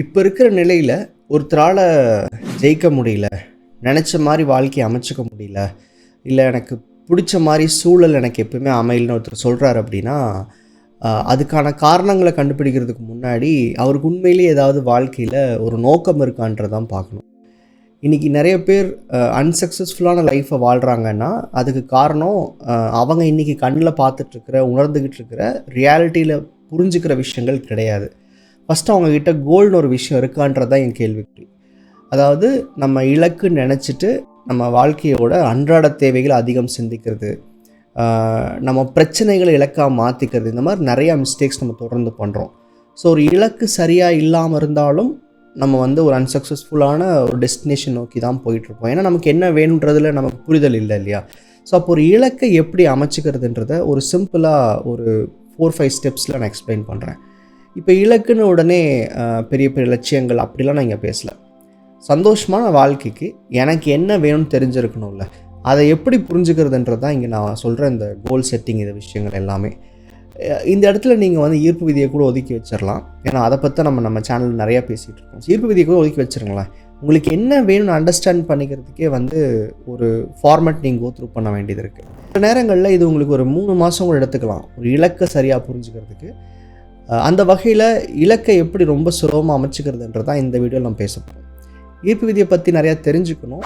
இப்போ இருக்கிற நிலையில் ஒருத்தரால் ஜெயிக்க முடியல, நினச்ச மாதிரி வாழ்க்கையை அமைச்சிக்க முடியல, இல்லை எனக்கு பிடிச்ச மாதிரி சூழல் எனக்கு எப்பவுமே அமையலன்னு ஒருத்தர் சொல்கிறார் அப்படின்னா, அதுக்கான காரணங்களை கண்டுபிடிக்கிறதுக்கு முன்னாடி அவருக்கு உண்மையிலேயே ஏதாவது வாழ்க்கையில் ஒரு நோக்கம் இருக்கான்றதான் பார்க்கணும். இன்றைக்கி நிறைய பேர் அன்சக்ஸஸ்ஃபுல்லான லைஃப்பை வாழ்கிறாங்கன்னா அதுக்கு காரணம் அவங்க இன்றைக்கி கண்ணில் பார்த்துட்ருக்கிற உணர்ந்துக்கிட்டு இருக்கிற ரியாலிட்டியில் புரிஞ்சுக்கிற விஷயங்கள் கிடையாது. ஃபஸ்ட்டு அவங்கக்கிட்ட கோல்னு ஒரு விஷயம் இருக்கான்றது தான் என் கேள்விக்குறி. அதாவது நம்ம இலக்கு நினச்சிட்டு நம்ம வாழ்க்கையோட அன்றாட தேவைகளை அதிகம் சிந்திக்கிறது, நம்ம பிரச்சனைகளை இலக்காக மாற்றிக்கிறது, இந்த மாதிரி நிறையா மிஸ்டேக்ஸ் நம்ம தொடர்ந்து பண்ணுறோம். ஸோ ஒரு இலக்கு சரியாக இல்லாமல் இருந்தாலும் நம்ம ஒரு அன்சக்ஸஸ்ஃபுல்லான ஒரு டெஸ்டினேஷன் நோக்கி தான் போயிட்டுருப்போம். ஏன்னா நமக்கு என்ன வேணுன்றதில் நமக்கு புரிதல் இல்லை இல்லையா? ஸோ அப்போ ஒரு இலக்கை எப்படி அமைச்சிக்கிறதுன்றத ஒரு சிம்பிளாக ஒரு 4-5 ஸ்டெப்ஸில் நான் எக்ஸ்பிளைன் பண்ணுறேன். இப்போ இலக்குன்னு உடனே பெரிய பெரிய லட்சியங்கள் அப்படிலாம் நான் இங்கே பேசலை. சந்தோஷமான வாழ்க்கைக்கு எனக்கு என்ன வேணும்னு தெரிஞ்சிருக்கணும்ல, அதை எப்படி புரிஞ்சுக்கிறதுன்றது தான் இங்கே நான் சொல்கிற இந்த கோல் செட்டிங் இது விஷயங்கள் எல்லாமே. இந்த இடத்துல நீங்கள் ஈர்ப்பு விதியை கூட ஒதுக்கி வச்சிடலாம். ஏன்னா அதை பற்றி நம்ம சேனலில் நிறையா பேசிகிட்டு இருக்கோம். ஈர்ப்பு விதியை கூட ஒதுக்கி வச்சுருங்களேன். உங்களுக்கு என்ன வேணும்னு அண்டர்ஸ்டாண்ட் பண்ணிக்கிறதுக்கே ஒரு ஃபார்மேட் நீங்கள் கோ த்ரூ பண்ண வேண்டியது இருக்குது. சில நேரங்களில் இது உங்களுக்கு ஒரு 3 மாதம் கூட எடுத்துக்கலாம் ஒரு இலக்கை சரியாக புரிஞ்சுக்கிறதுக்கு. அந்த வகையில் இலக்கை எப்படி ரொம்ப சுலபமாக அமைச்சிக்கிறதுன்றது தான் இந்த வீடியோவில் நம்ம பேசப்போம். ஈர்ப்பு விதியை பற்றி நிறையா தெரிஞ்சுக்கணும்,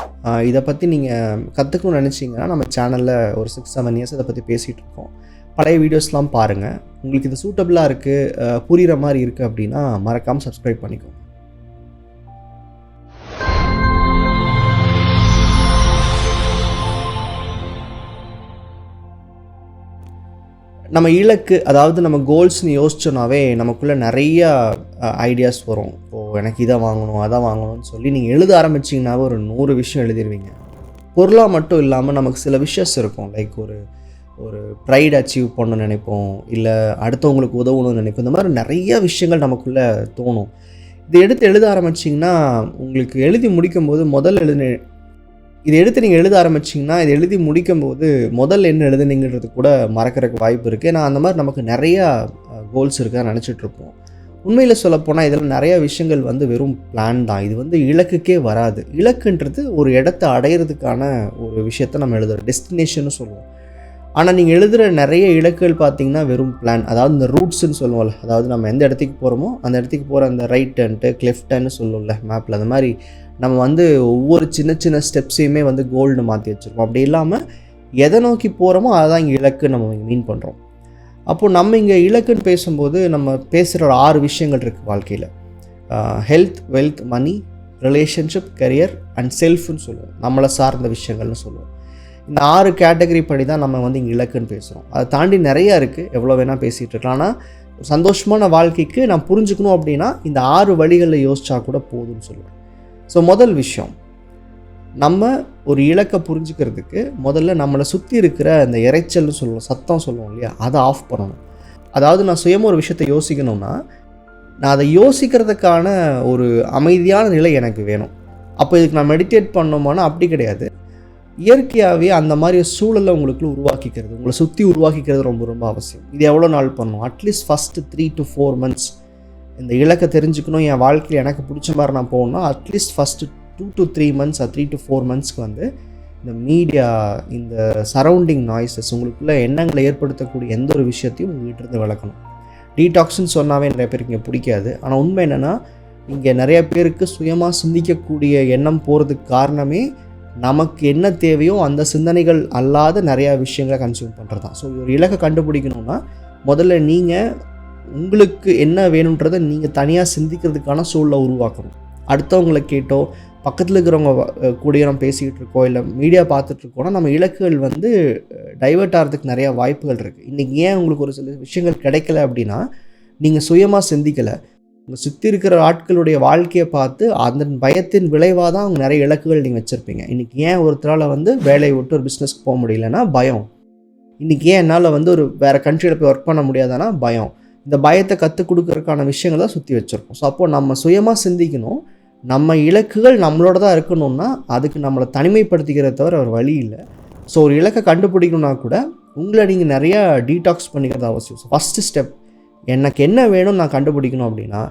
இதை பற்றி நீங்கள் கற்றுக்கணும்னு நினச்சிங்கன்னா நம்ம சேனலில் ஒரு 6-7 இயர்ஸ் இதை பற்றி பேசிகிட்டு இருக்கோம். பழைய வீடியோஸ்லாம் பாருங்கள். உங்களுக்கு இது சூட்டபிளாக இருக்குது, புரிகிற மாதிரி இருக்குது அப்படின்னா மறக்காமல் சப்ஸ்கிரைப் பண்ணிக்கோங்க. நம்ம இலக்கு, அதாவது நம்ம கோல்ஸ்னு யோசிச்சோன்னாவே நமக்குள்ளே நிறையா ஐடியாஸ் வரும். இப்போது எனக்கு இதை வாங்கணும் அதை வாங்கணும்னு சொல்லி நீங்கள் எழுத ஆரம்பிச்சிங்கனாவே ஒரு 100 விஷயம் எழுதிடுவீங்க. பொருளாக மட்டும் இல்லாமல் நமக்கு சில விஷயஸ் இருக்கும். லைக் ஒரு ப்ரைட் அச்சீவ் பண்ணணும்னு நினைப்போம், இல்லை அடுத்தவங்களுக்கு உதவணும்னு நினைப்போம். இந்த மாதிரி நிறைய விஷயங்கள் நமக்குள்ளே தோணும். இதை எழுத ஆரம்பிச்சிங்கன்னா உங்களுக்கு எழுதி முடிக்கும்போது இதை நீங்கள் எழுத ஆரம்பிச்சிங்கன்னா இதை எழுதி முடிக்கும்போது என்ன எழுதுனீங்கிறது கூட மறக்கிறதுக்கு வாய்ப்பு இருக்குது. ஏன்னா அந்த மாதிரி நமக்கு நிறையா கோல்ஸ் இருக்குன்னு நினச்சிட்ருப்போம். உண்மையில் சொல்லப்போனால் இதில் நிறையா விஷயங்கள் வெறும் பிளான் தான். இது இலக்குக்கே வராது. இலக்குன்றது ஒரு இடத்த அடையிறதுக்கான ஒரு விஷயத்த நம்ம எழுதுகிறோம், டெஸ்டினேஷன்னு சொல்லுவோம். ஆனால் நீங்கள் எழுதுகிற நிறைய இலக்குகள் பார்த்திங்கன்னா வெறும் பிளான். அதாவது இந்த ரூட்ஸ்ன்னு சொல்லுவோம்ல, அதாவது நம்ம எந்த இடத்துக்கு போகிறோமோ அந்த இடத்துக்கு போகிற அந்த ரைட் டர்ன்ட்டு லெஃப்ட் டர்ன்னு சொல்லுவோம்ல மேப்பில், அந்த மாதிரி நம்ம ஒவ்வொரு சின்ன சின்ன ஸ்டெப்ஸையுமே கோல்னு மாற்றி வச்சுருக்கோம். அப்படி இல்லாமல் எதை நோக்கி போகிறோமோ அதை தான் இங்கே இலக்கு நம்ம மீன் பண்ணுறோம். அப்போது நம்ம இங்கே இலக்குன்னு பேசும்போது நம்ம பேசுகிற ஒரு 6 விஷயங்கள் இருக்குது வாழ்க்கையில். Health, wealth, money, relationship, career and செல்ஃப்னு சொல்லுவோம். நம்மளை சார்ந்த விஷயங்கள்னு சொல்லுவோம். இந்த 6 கேட்டகரி படி தான் நம்ம இங்கே இலக்குன்னு பேசுகிறோம். அதை தாண்டி நிறையா இருக்குது, எவ்வளோ வேணால் பேசிகிட்டு இருக்கலாம். ஆனால் சந்தோஷமான வாழ்க்கைக்கு நான் புரிஞ்சுக்கணும் அப்படின்னா இந்த 6 வழிகளில் யோசிச்சா கூட போதும்னு சொல்லுவேன். ஸோ முதல் விஷயம், நம்ம ஒரு இலக்கை புரிஞ்சுக்கிறதுக்கு முதல்ல நம்மளை சுற்றி இருக்கிற அந்த இறைச்சல்னு சொல்லுவோம், சத்தம் சொல்லுவோம் இல்லையா, அதை ஆஃப் பண்ணணும். அதாவது நான் சுயமாக ஒரு விஷயத்தை யோசிக்கணும்னா நான் அதை யோசிக்கிறதுக்கான ஒரு அமைதியான நிலை எனக்கு வேணும். அப்போ இதுக்கு நான் மெடிடேட் பண்ணோமானா அப்படி கிடையாது. இயற்கையாகவே அந்த மாதிரி சூழலை உங்களுக்குள்ள உருவாக்கிக்கிறது, உங்களை சுற்றி உருவாக்கிக்கிறது ரொம்ப ரொம்ப அவசியம். இது எவ்வளோ நாள் பண்ணணும்? அட்லீஸ்ட் ஃபஸ்ட்டு 3 to 4 months இந்த இலக்கை தெரிஞ்சுக்கணும், என் வாழ்க்கையில் எனக்கு பிடிச்ச மாதிரி நான் போகணும்னா at least first 2 to 3 months 3 to 4 monthsக்கு இந்த மீடியா, இந்த சரௌண்டிங் நாய்ஸஸ், உங்களுக்குள்ள எண்ணங்களை ஏற்படுத்தக்கூடிய எந்த ஒரு விஷயத்தையும் உங்கள்கிட்ட விளக்கணும். டீடாக்ஸ்ன்னு சொன்னாவே நிறைய பேருக்கு இங்கே பிடிக்காது. ஆனால் உண்மை என்னென்னா இங்கே நிறைய பேருக்கு சுயமாக சிந்திக்கக்கூடிய எண்ணம் போகிறதுக்கு காரணமே நமக்கு என்ன தேவையோ அந்த சிந்தனைகள் அல்லாத நிறையா விஷயங்களை கன்சியூம் பண்ணுறது தான். ஸோ ஒரு இலக்கை கண்டுபிடிக்கணும்னா முதல்ல நீங்கள் உங்களுக்கு என்ன வேணுன்றதை நீங்கள் தனியாக சிந்திக்கிறதுக்கான சூழலை உருவாக்கணும். அடுத்தவங்களை கேட்டோ பக்கத்தில் இருக்கிறவங்க கூடிய நம்ம பேசிக்கிட்டு இருக்கோம், இல்லை மீடியா பார்த்துட்ருக்கோன்னா நம்ம இலக்குகள் டைவெர்ட் ஆகிறதுக்கு நிறையா வாய்ப்புகள் இருக்குது. இன்றைக்கி ஏன் உங்களுக்கு ஒரு சில விஷயங்கள் கிடைக்கல அப்படின்னா நீங்கள் சுயமாக சிந்திக்கலை. உங்கள் சுற்றி இருக்கிற ஆட்களுடைய வாழ்க்கையை பார்த்து அதன் பயத்தின் விளைவாக தான் அவங்க நிறைய இலக்குகள் நீங்கள் வச்சுருப்பீங்க. இன்றைக்கி ஏன் ஒருத்தரால் வேலையை விட்டு ஒரு பிஸ்னஸ்க்கு போக முடியலன்னா பயம். இன்றைக்கி ஏன் என்னால் ஒரு வேறு கண்ட்ரியில் போய் ஒர்க் பண்ண முடியாதானா பயம். இந்த பயத்தை கற்றுக் கொடுக்கறதுக்கான விஷயங்கள் தான் சுற்றி வச்சுருக்கோம். ஸோ அப்போது நம்ம சுயமாக சிந்திக்கணும். நம்ம இலக்குகள் நம்மளோட தான் இருக்கணும்னா அதுக்கு நம்மளை தனிமைப்படுத்திக்கிறத தவிர ஒரு வழி இல்லை. ஸோ ஒரு இலக்கை கண்டுபிடிக்கணும்னா கூட உங்களை நீங்கள் நிறையா டீடாக்ஸ் பண்ணிக்கிறது அவசியம். ஸோ ஃபஸ்ட்டு ஸ்டெப், எனக்கு என்ன வேணும்னு நான் கண்டுபிடிக்கணும் அப்படின்னா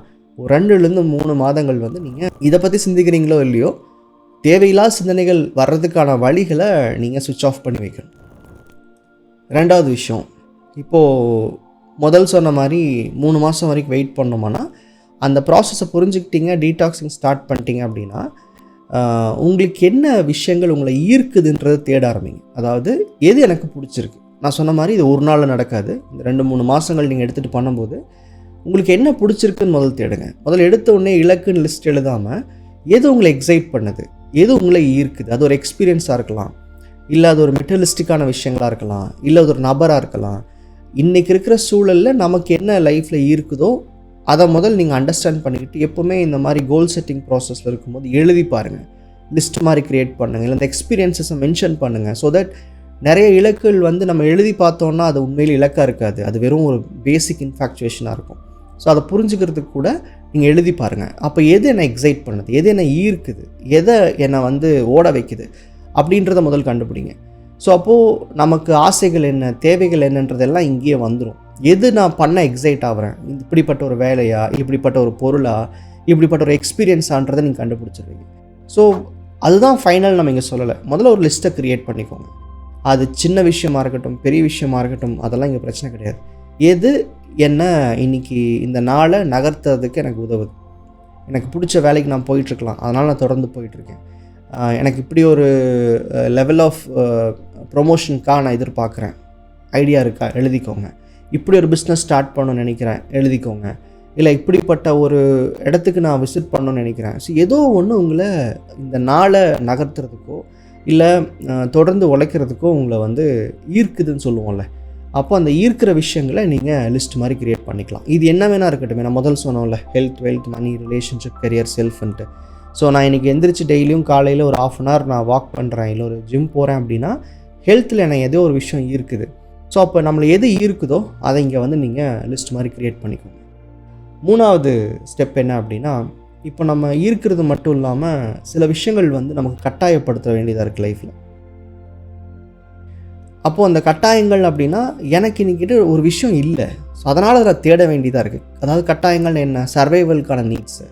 2லேருந்து 3 மாதங்கள் வந்து நீங்கள் இதை பற்றி சிந்திக்கிறீங்களோ இல்லையோ, தேவையில்லாத சிந்தனைகள் வர்றதுக்கான வழிகளை நீங்கள் சுவிட்ச் ஆஃப் பண்ணி வைக்கணும். 2வது விஷயம், இப்போது முதல் சொன்ன மாதிரி 3 மாதம் வரைக்கும் வெயிட் பண்ணோம்னா, அந்த ப்ராசஸை புரிஞ்சுக்கிட்டீங்க, டீடாக்ஸிங் ஸ்டார்ட் பண்ணிட்டீங்க அப்படின்னா, உங்களுக்கு என்ன விஷயங்கள் உங்களை ஈர்க்குதுன்றதை தேட ஆரம்பிங்க. அதாவது எது எனக்கு பிடிச்சிருக்கு. நான் சொன்ன மாதிரி இது ஒரு நாளில் நடக்காது. இந்த 2-3 மாதங்கள் நீங்கள் எடுத்துகிட்டு பண்ணும்போது உங்களுக்கு என்ன பிடிச்சிருக்குன்னு முதல் தேடுங்க. முதல்ல எடுத்த உடனே இலக்குன்னு லிஸ்ட் எழுதாமல், எது உங்களை எக்ஸைட் பண்ணுது, எது உங்களை ஈர்க்குது. அது ஒரு எக்ஸ்பீரியன்ஸாக இருக்கலாம், இல்லை அது ஒரு மெட்டலிஸ்டிக்கான விஷயங்களாக இருக்கலாம், இல்லை அது ஒரு நபராக இருக்கலாம். இன்றைக்கி இருக்கிற சூழலில் நமக்கு என்ன லைஃப்பில் ஈர்க்குதோ அதை முதல் நீங்கள் அண்டர்ஸ்டாண்ட் பண்ணிக்கிட்டு, எப்போவுமே இந்த மாதிரி கோல் செட்டிங் ப்ராசஸில் இருக்கும்போது எழுதி பாருங்கள். லிஸ்ட் மாதிரி க்ரியேட் பண்ணுங்கள், இல்லை அந்த எக்ஸ்பீரியன்ஸஸை மென்ஷன் பண்ணுங்கள். ஸோ தட் நிறைய இலக்குகள் வந்து நம்ம எழுதி பார்த்தோன்னா அது உண்மையில் இலக்காக இருக்காது, அது வெறும் ஒரு பேசிக் இன்ஃபேக்சுவேஷனாக இருக்கும். ஸோ அதை புரிஞ்சுக்கிறதுக்கு கூட நீங்கள் எழுதி பாருங்கள். அப்போ எது என்னை எக்ஸைட் பண்ணுது, எது என்னை ஈர்க்குது, எதை என்னை வந்து ஓட வைக்குது அப்படின்றத முதல் கண்டுபிடிங்க. ஸோ அப்போது நமக்கு ஆசைகள் என்ன, தேவைகள் என்னன்றதெல்லாம் இங்கேயே வந்துடும். எது நான் பண்ண எக்ஸைட் ஆகிறேன், இப்படிப்பட்ட ஒரு வேலையா, இப்படிப்பட்ட ஒரு பொருளா, இப்படிப்பட்ட ஒரு எக்ஸ்பீரியன்ஸான்றதை நீங்கள் கண்டுபிடிச்சிருவீங்க. ஸோ அதுதான் ஃபைனல். நம்ம இங்கே சொல்லலை, முதல்ல ஒரு லிஸ்ட்டை க்ரியேட் பண்ணிக்கோங்க. அது சின்ன விஷயமா இருக்கட்டும், பெரிய விஷயமா இருக்கட்டும், அதெல்லாம் இங்கே பிரச்சனை கிடையாது. எது என்ன இன்றைக்கி இந்த நாளை நகர்த்துறதுக்கு எனக்கு உதவுது, எனக்கு பிடிச்ச வேலைக்கு நான் போயிட்டுருக்கலாம், அதனால் நான் தொடர்ந்து போயிட்டுருக்கேன். எனக்கு இப்படி ஒரு லெவல் ஆஃப் ப்ரொமோஷனுக்காக நான் எதிர்பார்க்குறேன், ஐடியா இருக்கா, எழுதிக்கோங்க. இப்படி ஒரு பிஸ்னஸ் ஸ்டார்ட் பண்ணணும்னு நினைக்கிறேன், எழுதிக்கோங்க. இல்லை இப்படிப்பட்ட ஒரு இடத்துக்கு நான் விசிட் பண்ணணும்னு நினைக்கிறேன். ஸோ ஏதோ ஒன்று உங்களை இந்த நாளை நகர்த்துறதுக்கோ இல்லை தொடர்ந்து உழைக்கிறதுக்கோ உங்களை வந்து ஈர்க்குதுன்னு சொல்லுவோம்ல. அப்போ அந்த ஈர்க்கிற விஷயங்களை நீங்கள் லிஸ்ட் மாதிரி க்ரியேட் பண்ணிக்கலாம். இது என்ன வேணால் இருக்கட்டும். நான் முதல் சொன்னோம்ல, health, wealth, money, relationship, career, செல்ஃப்ன்ட்டு. ஸோ நான் இன்றைக்கி எந்திரிச்சு டெய்லியும் காலையில் ஒரு 1/2 hour நான் வாக் பண்ணுறேன், இல்லை ஒரு ஜிம் போகிறேன் அப்படின்னா, ஹெல்த்தில் எனக்கு ஏதோ ஒரு விஷயம் ஈர்க்குது. ஸோ அப்போ நம்மளை எது ஈர்க்குதோ அதை இங்கே வந்து நீங்கள் லிஸ்ட் மாதிரி க்ரியேட் பண்ணிக்கோங்க. 3வது ஸ்டெப் என்ன அப்படின்னா, இப்போ நம்ம ஈர்க்கிறது மட்டும் இல்லாமல் சில விஷயங்கள் வந்து நமக்கு கட்டாயப்படுத்த வேண்டியதாக இருக்குது லைஃப்பில். அப்போது அந்த கட்டாயங்கள் அப்படின்னா, எனக்கு இன்றைக்கிட்ட ஒரு விஷயம் இல்லை, ஸோ அதனால் அதை தேட வேண்டியதாக இருக்குது. அதாவது கட்டாயங்கள் என்ன, சர்வைவலுக்கான நீட்ஸு.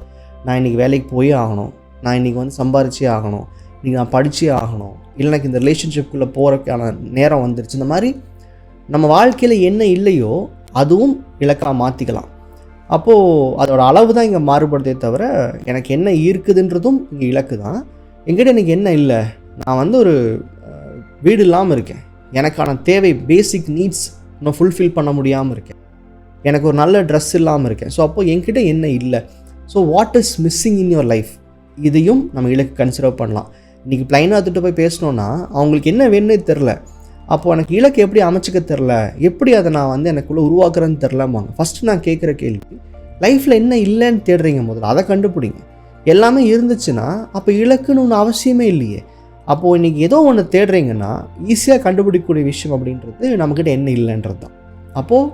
நான் இன்றைக்கி வேலைக்கு போயே ஆகணும், நான் இன்றைக்கி வந்து சம்பாரிச்சே ஆகணும், இன்றைக்கி நான் படித்தே ஆகணும், இல்லை எனக்கு இந்த ரிலேஷன்ஷிப்புக்குள்ளே போகிறதுக்கான நேரம் வந்துருச்சு. இந்த மாதிரி நம்ம வாழ்க்கையில் என்ன இல்லையோ அதுவும் இலக்காக மாற்றிக்கலாம். அப்போது அதோட அளவு தான் இங்கே மாறுபடுதே தவிர, எனக்கு என்ன ஈர்க்குதுன்றதும் இங்கே இலக்கு தான். என்கிட்ட எனக்கு என்ன இல்லை, நான் வந்து ஒரு வீடு இல்லாமல் இருக்கேன், எனக்கான தேவை பேசிக் நீட்ஸ் இன்னும் ஃபுல்ஃபில் பண்ண முடியாமல் இருக்கேன், எனக்கு ஒரு நல்ல ட்ரெஸ் இல்லாமல் இருக்கேன். ஸோ அப்போது என்கிட்ட என்ன இல்லை, so what is missing in your life, இதையும் நம்ம இலக்கு கன்சிடர் பண்ணலாம். இன்றைக்கி ப்ளைனாக எடுத்துகிட்டு போய் பேசினோன்னா அவங்களுக்கு என்ன வேணும்னே தெரில, அப்போது எனக்கு இலக்கு எப்படி அமைச்சிக்க தெரில, எப்படி அதை நான் வந்து எனக்குள்ளே உருவாக்குறேன்னு தெரிலம்பாங்க. ஃபஸ்ட்டு நான் கேட்குற கேள்வி, லைஃப்பில் என்ன இல்லைன்னு தேடுறீங்க, முதல்ல அதை கண்டுபிடிங்க. எல்லாமே இருந்துச்சுன்னா அப்போ இலக்குன்னு ஒன்று அவசியமே இல்லையே. அப்போது இன்றைக்கி ஏதோ ஒன்று தேடுறீங்கன்னா ஈஸியாக கண்டுபிடிக்கக்கூடிய விஷயம் அப்படின்றது நம்மக்கிட்ட என்ன இல்லைன்றது தான். அப்போது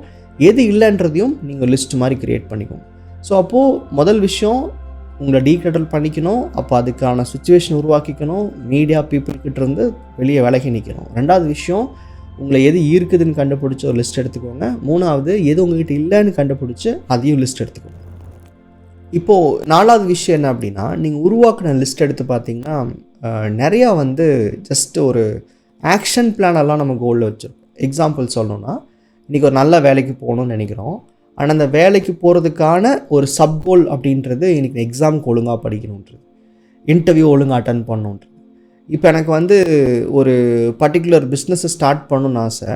எது இல்லைன்றதையும் நீங்கள் லிஸ்ட் மாதிரி க்ரியேட் பண்ணிக்கோங்க. ஸோ அப்போது முதல் விஷயம் உங்களை டீக்ளட்டர் பண்ணிக்கணும். அப்போ அதுக்கான சுச்சுவேஷன் உருவாக்கிக்கணும், மீடியா பீப்புள்கிட்டேருந்து வெளியே விலகி நிற்கணும். 2வது விஷயம், உங்களை எது ஈர்க்குதுன்னு கண்டுபிடிச்சி ஒரு லிஸ்ட் எடுத்துக்கோங்க. 3வது எது உங்கள்கிட்ட இல்லைன்னு கண்டுபிடிச்சி அதையும் லிஸ்ட் எடுத்துக்கோங்க. இப்போது 4வது விஷயம் என்ன அப்படின்னா, நீங்கள் உருவாக்கின லிஸ்ட் எடுத்து பார்த்தீங்கன்னா நிறையா வந்து ஜஸ்ட் ஒரு ஆக்ஷன் பிளானெல்லாம் நம்ம கோலில் வச்சுருக்கோம். எக்ஸாம்பிள் சொல்லணுன்னா, இன்றைக்கி ஒரு நல்ல வேலைக்கு போகணுன்னு நினைக்கிறோம், ஆனால் அந்த வேலைக்கு போகிறதுக்கான ஒரு சப் கோல் அப்படின்றது இன்றைக்கி எக்ஸாமுக்கு ஒழுங்காக படிக்கணுன்றது, இன்டர்வியூ ஒழுங்காக அட்டன் பண்ணணுன்றது. இப்போ எனக்கு வந்து ஒரு பர்டிகுலர் பிஸ்னஸை ஸ்டார்ட் பண்ணணுன்னு ஆசை,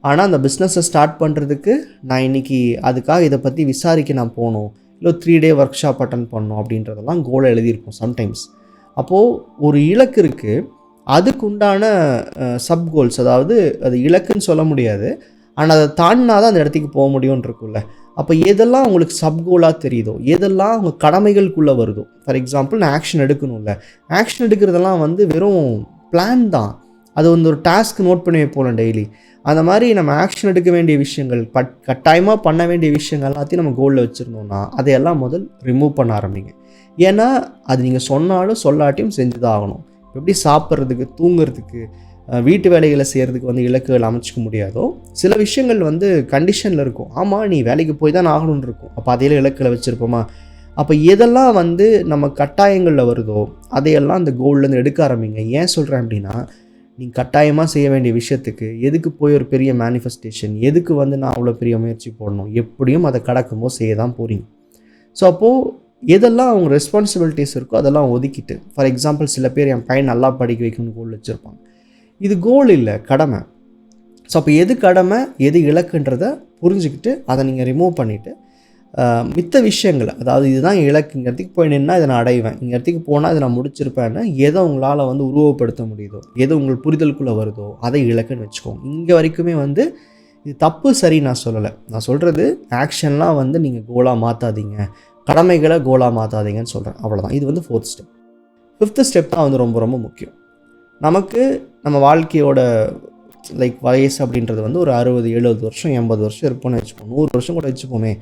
ஆனால் அந்த பிஸ்னஸை ஸ்டார்ட் பண்ணுறதுக்கு நான் இன்றைக்கி அதுக்காக இதை பற்றி விசாரிக்க நான் போகணும், இல்லை 3 day ஒர்க் ஷாப் அட்டன் பண்ணணும் அப்படின்றதெல்லாம் கோலை எழுதியிருப்போம் சம்டைம்ஸ். அப்போது ஒரு இலக்கு இருக்குது, அதுக்கு உண்டான சப் கோல்ஸ், அதாவது அது இலக்குன்னு சொல்ல முடியாது, ஆனால் அதை தாண்டினா தான் அந்த இடத்துக்கு போக முடியும்னு இருக்குல்ல. அப்போ எதெல்லாம் உங்களுக்கு சப்கோலாக தெரியுதோ, எதெல்லாம் உங்கள் கடமைகளுக்குள்ளே வருதோ, ஃபார் எக்ஸாம்பிள் நான் ஆக்ஷன் எடுக்கணும்ல, ஆக்ஷன் எடுக்கிறதெல்லாம் வந்து வெறும் பிளான் தான், அது வந்து ஒரு டாஸ்க் நோட் பண்ணி வைப்போம் டெய்லி. அந்த மாதிரி நம்ம ஆக்ஷன் எடுக்க வேண்டிய விஷயங்கள், கட்டாயமாக பண்ண வேண்டிய விஷயங்கள் எல்லாத்தையும் நம்ம கோலில் வச்சுருந்தோம்னா அதையெல்லாம் முதல் ரிமூவ் பண்ண ஆரம்பிங்க. ஏன்னா அது நீங்கள் சொன்னாலும் சொல்லாட்டியும் செஞ்சு தான் ஆகணும். எப்படி சாப்பிட்றதுக்கு, தூங்குறதுக்கு, வீட்டு வேலைகளை செய்கிறதுக்கு வந்து இலக்குகள் அமைச்சிக்க முடியாதோ, சில விஷயங்கள் வந்து கண்டிஷனில் இருக்கும். ஆமாம், நீ வேலைக்கு போய் தான் ஆகணும்னு இருக்கும், அப்போ அதையில இலக்குகளை வச்சுருப்போமா. அப்போ எதெல்லாம் வந்து நம்ம கட்டாயங்களில் வருதோ அதையெல்லாம் அந்த கோல்லேருந்து எடுக்க ஆரம்பிங்க. ஏன் சொல்கிறேன் அப்படின்னா, நீங்கள் கட்டாயமாக செய்ய வேண்டிய விஷயத்துக்கு எதுக்கு போய் ஒரு பெரிய மேனிஃபெஸ்டேஷன், எதுக்கு வந்து நான் அவ்வளோ பெரிய முயற்சி போடணும், எப்படியும் அதை கடக்கும்போது செய்ய தான் போகிறீங்க. ஸோ அப்போது எதெல்லாம் அவங்க ரெஸ்பான்சிபிலிட்டிஸ் இருக்கோ அதெல்லாம் ஒதுக்கிட்டு, ஃபார் எக்ஸாம்பிள் சில பேர் என் பையன் நல்லா படிக்க வைக்கணும்னு கோல் வச்சுருப்பாங்க. இது கோல் இல்லை, கடமை. ஸோ அப்போ எது கடமை எது இலக்குன்றதை புரிஞ்சுக்கிட்டு அதை நீங்கள் ரிமூவ் பண்ணிவிட்டு மித்த விஷயங்களை, அதாவது இதுதான் இலக்கு, இங்கே இடத்துக்கு போய் நின்னா இதை நான் அடைவேன், இங்கே இடத்துக்கு போனால் இதை நான் முடிச்சிருப்பேன்னு எதை உங்களால் வந்து உருவப்படுத்த முடியுதோ, எது உங்கள் புரிதலுக்குள்ளே வருதோ அதை இலக்குன்னு வச்சுக்கோங்க. இங்கே வரைக்குமே வந்து இது தப்பு சரி நான் சொல்லலை. நான் சொல்கிறது ஆக்ஷன்லாம் வந்து நீங்கள் கோலாக மாற்றாதீங்க, கடமைகளை கோலாக மாற்றாதீங்கன்னு சொல்கிறேன். அவ்வளோதான். இது வந்து 4th ஸ்டெப். 5th ஸ்டெப் தான் வந்து ரொம்ப ரொம்ப முக்கியம். நமக்கு நம்ம வாழ்க்கையோட வயசு அப்படின்றது வந்து ஒரு 60, 70 வருஷம், 80 வருஷம் இருப்போம்னு வச்சுப்போம், 100 வருஷம் கூட வச்சுப்போமே.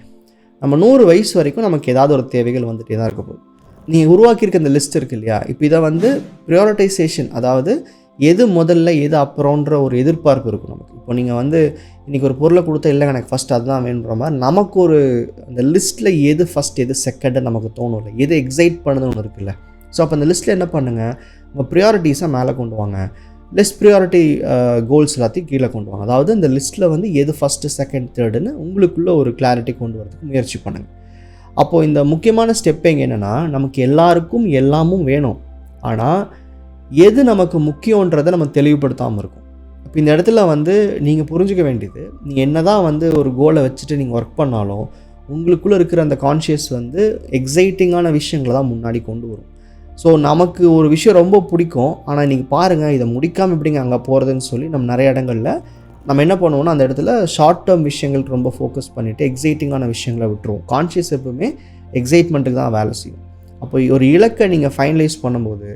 நம்ம 100 வயசு வரைக்கும் நமக்கு ஏதாவது ஒரு தேவைகள் வந்துகிட்டே தான் இருக்க போகுது. நீங்கள் உருவாக்கியிருக்க இந்த லிஸ்ட் இருக்கு இல்லையா, இப்போ இதை வந்து ப்ரியாரிட்டைசேஷன், அதாவது எது முதல்ல எது அப்புறம்ன்ற ஒரு எதிர்பார்ப்பு இருக்கும் நமக்கு. இப்போ நீங்கள் வந்து இன்றைக்கி ஒரு பொருளை கொடுத்தா இல்லை எனக்கு ஃபஸ்ட் அதுதான் வேணுன்ற மாதிரி நமக்கு ஒரு அந்த லிஸ்ட்டில் எது ஃபஸ்ட் எது செகண்டு நமக்கு தோணும் இல்லை, எது எக்ஸைட் பண்ணுதுன்னு ஒன்று இருக்குல்ல. ஸோ அப்போ அந்த லிஸ்ட்டில் என்ன பண்ணுங்கள், உங்கள் ப்ரியாரிட்டிஸை மேலே கொண்டு வாங்க, லெஸ் ப்ரியாரிட்டி கோல்ஸ் எல்லாத்தையும் கீழே கொண்டு வாங்க. அதாவது இந்த லிஸ்ட்டில் வந்து எது ஃபஸ்ட்டு செகண்ட் தேர்டுன்னு உங்களுக்குள்ளே ஒரு கிளாரிட்டி கொண்டு வரதுக்கு முயற்சி பண்ணுங்கள். அப்போது இந்த முக்கியமான ஸ்டெப் எங்கே என்னென்னா, நமக்கு எல்லாருக்கும் எல்லாமும் வேணும், ஆனால் எது நமக்கு முக்கியன்றதை நம்ம தெளிவுபடுத்தாமல் இருக்கும். இப்போ இந்த இடத்துல வந்து நீங்கள் புரிஞ்சுக்க வேண்டியது, நீங்கள் என்ன தான் வந்து ஒரு கோலை வச்சுட்டு நீங்கள் ஒர்க் பண்ணாலும் உங்களுக்குள்ளே இருக்கிற அந்த கான்ஷியஸ் வந்து எக்ஸைட்டிங்கான விஷயங்களை தான் முன்னாடி கொண்டு வரும். ஸோ நமக்கு ஒரு விஷயம் ரொம்ப பிடிக்கும், ஆனால் இன்றைக்கி பாருங்கள் இதை முடிக்காமல் எப்படிங்க அங்கே போகிறதுன்னு சொல்லி நம்ம நிறைய இடங்களில் நம்ம என்ன பண்ணுவோம்னா அந்த இடத்துல ஷார்ட் டேர்ம் விஷயங்களுக்கு ரொம்ப ஃபோக்கஸ் பண்ணிவிட்டு எக்ஸைட்டிங்கான விஷயங்களை விட்டுருவோம். கான்ஷியஸ் எப்பவுமே எக்ஸைட்மெண்ட்டுக்கு தான் வேலை செய்யும். அப்போ ஒரு இலக்கை நீங்கள் ஃபைனலைஸ் பண்ணும்போது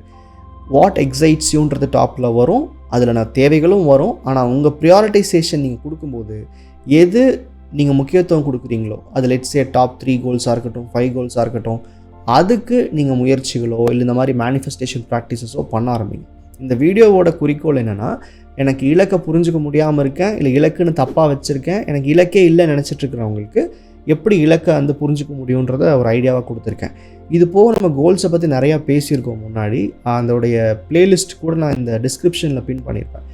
வாட் எக்ஸைட்ஸ் யூன்றது டாப்பில் வரும், அதில் நான் தேவைகளும் வரும். ஆனால் உங்கள் ப்ரியாரிட்டைசேஷன் நீங்கள் கொடுக்கும்போது எது நீங்கள் முக்கியத்துவம் கொடுக்குறீங்களோ அது லெட்ஸ் சே டாப் 3 கோல்ஸாக இருக்கட்டும், 5 கோல்ஸாக இருக்கட்டும், அதுக்கு நீங்கள் முயற்சிகளோ இல்லை இந்த மாதிரி மேனிஃபெஸ்டேஷன் ப்ராக்டிசஸோ பண்ண ஆரம்பிங்க. இந்த வீடியோவோட குறிக்கோள் என்னென்னா, எனக்கு இலக்கை புரிஞ்சுக்க முடியாமல் இருக்கேன், இல்லை இலக்குன்னு தப்பாக வச்சுருக்கேன், எனக்கு இலக்கே இல்லை நினச்சிட்ருக்கிறவங்களுக்கு எப்படி இலக்கை வந்து புரிஞ்சுக்க முடியுன்றத ஒரு ஐடியாவாக கொடுத்துருக்கேன். இது போக நம்ம கோல்ஸை பற்றி நிறையா பேசியிருக்கோம் முன்னாடி. அதோடைய பிளேலிஸ்ட் கூட நான் இந்த டிஸ்கிரிப்ஷனில் பின் பண்ணியிருப்பேன்.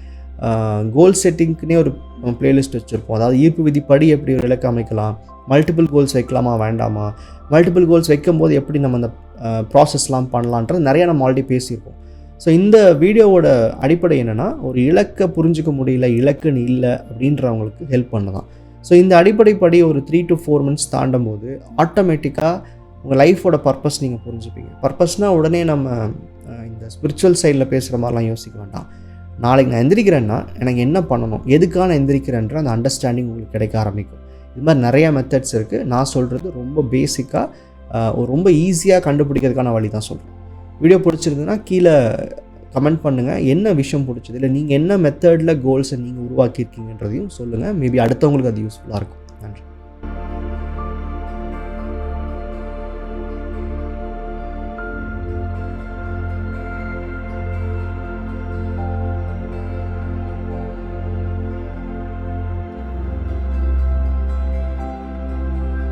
கோல் செட்டிங்க்குனே ஒரு பிளேலிஸ்ட் வச்சுருப்போம். அதாவது ஈர்ப்பு விதிப்படி எப்படி ஒரு இலக்கு அமைக்கலாம், மல்டிபிள் கோல்ஸ் வைக்கலாமா வேண்டாமா, மல்டிபிள் கோல்ஸ் வைக்கும்போது எப்படி நம்ம அந்த ப்ராசஸ்லாம் பண்ணலான்றது நிறையா நம்ம ஆல்ரெடி பேசியிருப்போம். ஸோ இந்த வீடியோவோட அடிப்படை என்னென்னா, ஒரு இலக்கை புரிஞ்சிக்க முடியல, இலக்குன்னு இல்லை அப்படின்றவங்களுக்கு ஹெல்ப் பண்ணதான். ஸோ இந்த அடிப்படைப்படி ஒரு 3 to 4 months தாண்டும் போது ஆட்டோமேட்டிக்காக உங்கள் லைஃபோட பர்பஸ் நீங்கள் புரிஞ்சுப்பீங்க. பர்பஸ்னால் உடனே நம்ம இந்த ஸ்பிரிச்சுவல் சைடில் பேசுகிற மாதிரிலாம் யோசிக்க வேண்டாம். நாளைக்கு நான் எந்திரிக்கிறேன்னா எனக்கு என்ன பண்ணணும், எதுக்கான எந்திரிக்கிறேன்ற அந்த அண்டர்ஸ்டாண்டிங் உங்களுக்கு கிடைக்க ஆரம்பிக்கும். இது மாதிரி நிறையா மெத்தட்ஸ் இருக்குது. நான் சொல்கிறது ரொம்ப பேசிக்காக ஒரு ரொம்ப ஈஸியாக கண்டுபிடிக்கிறதுக்கான வழி தான் சொல்கிறேன். வீடியோ பிடிச்சிருந்ததுன்னா கீழே கமெண்ட் பண்ணுங்கள், என்ன விஷயம் பிடிச்சது, இல்லை நீங்கள் என்ன மெத்தடில் கோல்ஸை நீங்கள் உருவாக்கியிருக்கீங்கன்றதையும் சொல்லுங்கள். மேபி அடுத்தவங்களுக்கு அது யூஸ்ஃபுல்லாக இருக்கும்.